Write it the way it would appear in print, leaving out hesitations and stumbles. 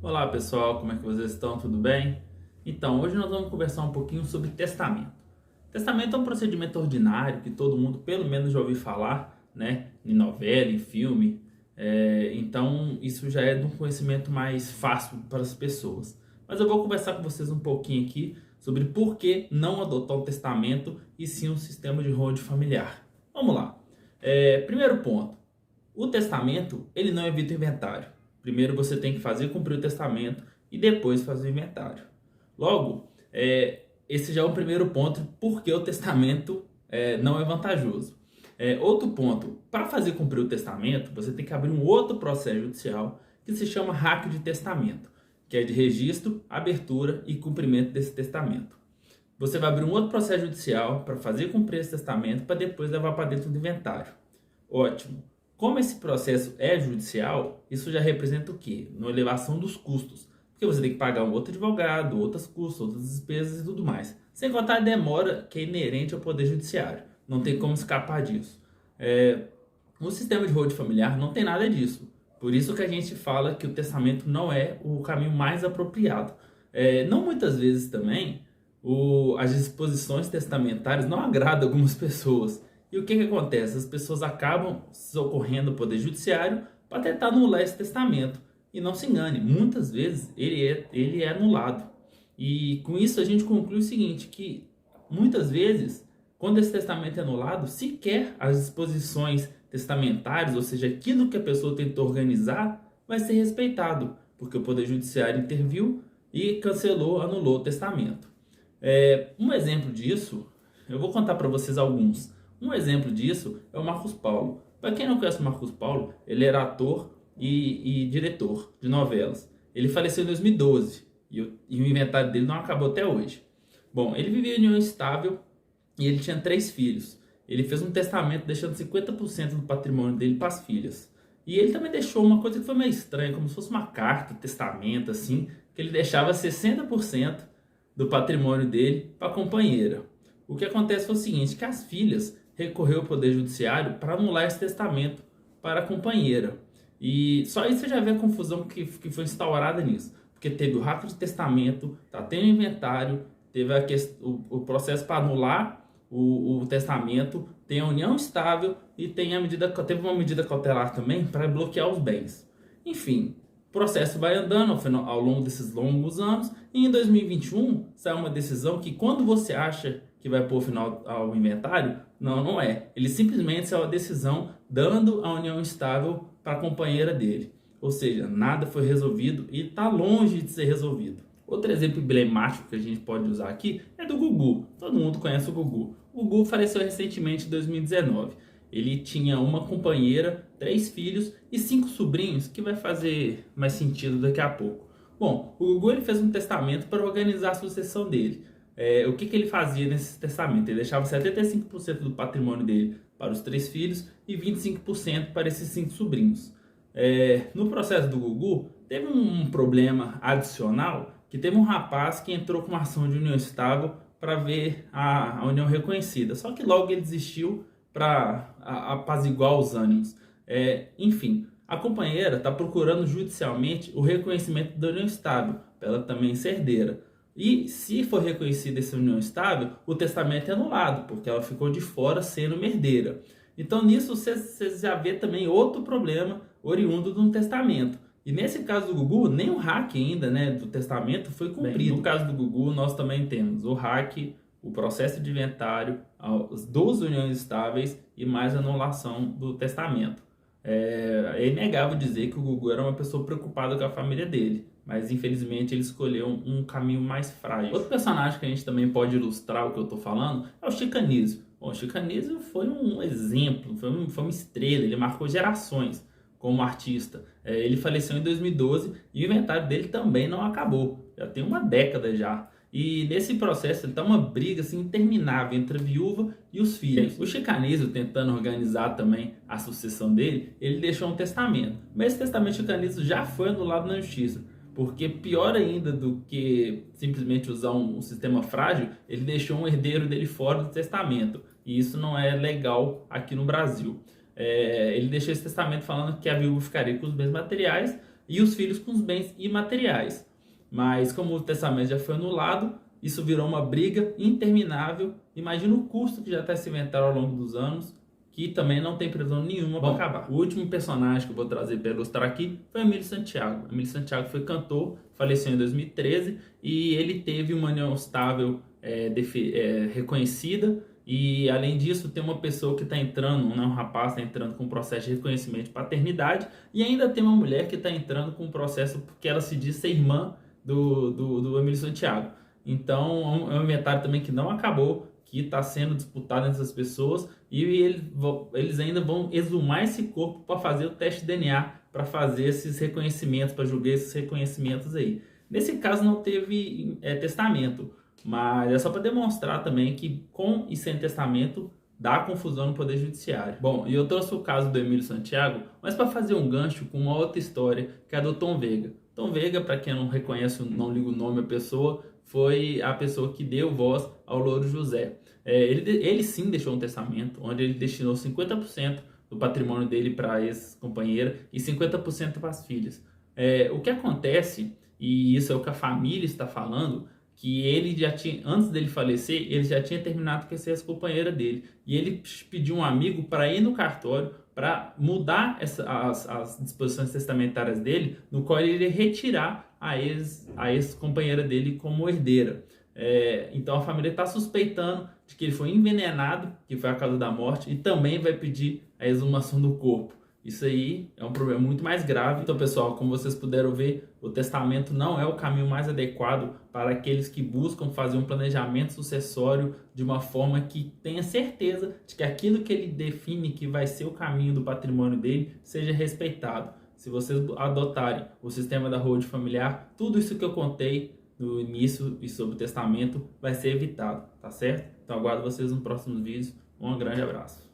Olá pessoal, como é que vocês estão? Tudo bem? Então, hoje nós vamos conversar um pouquinho sobre testamento. Testamento é um procedimento ordinário que todo mundo pelo menos já ouviu falar, né? Em novela, em filme. Então, isso já é de um conhecimento mais fácil para as pessoas. Mas eu vou conversar com vocês um pouquinho aqui sobre por que não adotar um testamento e sim um sistema de holding familiar. Vamos lá. Primeiro ponto. O testamento, ele não evita o inventário. Primeiro você tem que fazer cumprir o testamento e depois fazer o inventário. Logo, esse já é o primeiro ponto porque o testamento não é vantajoso. Outro ponto, para fazer cumprir o testamento, você tem que abrir um outro processo judicial que se chama RAC de testamento, que é de registro, abertura e cumprimento desse testamento. Você vai abrir um outro processo judicial para fazer cumprir esse testamento para depois levar para dentro do inventário. Ótimo. Como esse processo é judicial, isso já representa o quê? Uma elevação dos custos. Porque você tem que pagar um outro advogado, outros custos, outras despesas e tudo mais. Sem contar a demora que é inerente ao Poder Judiciário. Não tem como escapar disso. O sistema de holding familiar não tem nada disso. Por isso que a gente fala que o testamento não é o caminho mais apropriado. Não muitas vezes também as disposições testamentárias não agradam algumas pessoas. E o que acontece? As pessoas acabam socorrendo o Poder Judiciário para tentar anular esse testamento. E não se engane, muitas vezes ele é anulado. E com isso a gente conclui o seguinte, que muitas vezes, quando esse testamento é anulado, sequer as disposições testamentárias, ou seja, aquilo que a pessoa tentou organizar, vai ser respeitado, porque o Poder Judiciário interviu e cancelou, anulou o testamento. Um exemplo disso, eu vou contar para vocês alguns. Um exemplo disso é o Marcos Paulo. Para quem não conhece o Marcos Paulo, ele era ator e diretor de novelas. Ele faleceu em 2012 e o inventário dele não acabou até hoje. Bom, ele vivia em união estável e ele tinha 3 filhos. Ele fez um testamento deixando 50% do patrimônio dele para as filhas. E ele também deixou uma coisa que foi meio estranha, como se fosse uma carta, testamento, assim, que ele deixava 60% do patrimônio dele para a companheira. O que acontece foi o seguinte, que as filhas recorreu ao Poder Judiciário para anular esse testamento para a companheira. E só isso você já vê a confusão que foi instaurada nisso. Porque teve o RAC de testamento, tá tendo inventário, teve o processo para anular o testamento, tem a união estável e teve uma medida cautelar também para bloquear os bens. Enfim, o processo vai andando ao longo desses longos anos e em 2021 sai uma decisão que quando você acha que vai pôr final ao inventário, não é. Ele simplesmente saiu a decisão dando a união estável para a companheira dele. Ou seja, nada foi resolvido e está longe de ser resolvido. Outro exemplo emblemático que a gente pode usar aqui é do Gugu. Todo mundo conhece o Gugu. O Gugu faleceu recentemente em 2019. Ele tinha uma companheira, 3 filhos e 5 sobrinhos, que vai fazer mais sentido daqui a pouco. Bom, o Gugu ele fez um testamento para organizar a sucessão dele. O que ele fazia nesse testamento? Ele deixava 75% do patrimônio dele para os 3 filhos e 25% para esses 5 sobrinhos. No processo do Gugu, teve um problema adicional, que teve um rapaz que entrou com uma ação de união estável para ver a união reconhecida. Só que logo ele desistiu para apaziguar os ânimos. Enfim, a companheira está procurando judicialmente o reconhecimento da união estável, para ela também ser herdeira. E se for reconhecida essa união estável, o testamento é anulado, porque ela ficou de fora sendo uma herdeira. Então nisso você já vê também outro problema oriundo de um testamento. E nesse caso do Gugu, nem o RAC ainda, né, do testamento foi cumprido. Bem, no caso do Gugu, nós também temos o RAC, o processo de inventário, as 2 uniões estáveis e mais a anulação do testamento. É inegável dizer que o Gugu era uma pessoa preocupada com a família dele, mas infelizmente ele escolheu um caminho mais frágil. Outro personagem que a gente também pode ilustrar o que eu estou falando é o Chico Anísio. Bom, o Chico Anísio foi um exemplo, foi uma estrela, ele marcou gerações como artista. Ele faleceu em 2012 e o inventário dele também não acabou, já tem uma década já. E nesse processo ele tá uma briga assim, interminável entre a viúva e os filhos. O Chico Anísio, tentando organizar também a sucessão dele, ele deixou um testamento. Mas esse testamento Chico Anísio já foi anulado na justiça. Porque pior ainda do que simplesmente usar um sistema frágil, ele deixou um herdeiro dele fora do testamento. E isso não é legal aqui no Brasil. Ele deixou esse testamento falando que a viúva ficaria com os bens materiais, e os filhos com os bens imateriais. Mas como o testamento já foi anulado, isso virou uma briga interminável. Imagina o custo que já está se inventando ao longo dos anos, que também não tem previsão nenhuma para acabar. O último personagem que eu vou trazer para ilustrar aqui foi Emílio Santiago. Emílio Santiago foi cantor, faleceu em 2013 e ele teve uma união estável reconhecida. E além disso, tem uma pessoa que está entrando, né, um rapaz está entrando com um processo de reconhecimento de paternidade, e ainda tem uma mulher que está entrando com um processo porque ela se diz ser irmã do Emílio Santiago. Então é um inventário também que não acabou, que está sendo disputado entre essas pessoas, e eles ainda vão exumar esse corpo para fazer o teste de DNA, para fazer esses reconhecimentos, para julgar esses reconhecimentos aí. Nesse caso não teve testamento, mas é só para demonstrar também que com e sem testamento dá confusão no Poder Judiciário. Bom, e eu trouxe o caso do Emílio Santiago, mas para fazer um gancho com uma outra história, que é a do Tom Veiga. Tom Veiga, para quem não reconhece, não liga o nome da pessoa, foi a pessoa que deu voz ao Louro José. Ele sim deixou um testamento, onde ele destinou 50% do patrimônio dele para a ex-companheira e 50% para as filhas. O que acontece, e isso é o que a família está falando, que ele já tinha, antes dele falecer, ele já tinha terminado com essa ex-companheira dele. E ele pediu um amigo para ir no cartório para mudar as disposições testamentárias dele, no qual ele iria retirar a ex-companheira dele como herdeira. Então a família está suspeitando de que ele foi envenenado, que foi a causa da morte, e também vai pedir a exumação do corpo. Isso aí é um problema muito mais grave. Então, pessoal, como vocês puderam ver, o testamento não é o caminho mais adequado para aqueles que buscam fazer um planejamento sucessório de uma forma que tenha certeza de que aquilo que ele define que vai ser o caminho do patrimônio dele seja respeitado. Se vocês adotarem o sistema da holding familiar, tudo isso que eu contei no início e sobre o testamento vai ser evitado, tá certo? Então, aguardo vocês no próximo vídeo. Um grande abraço.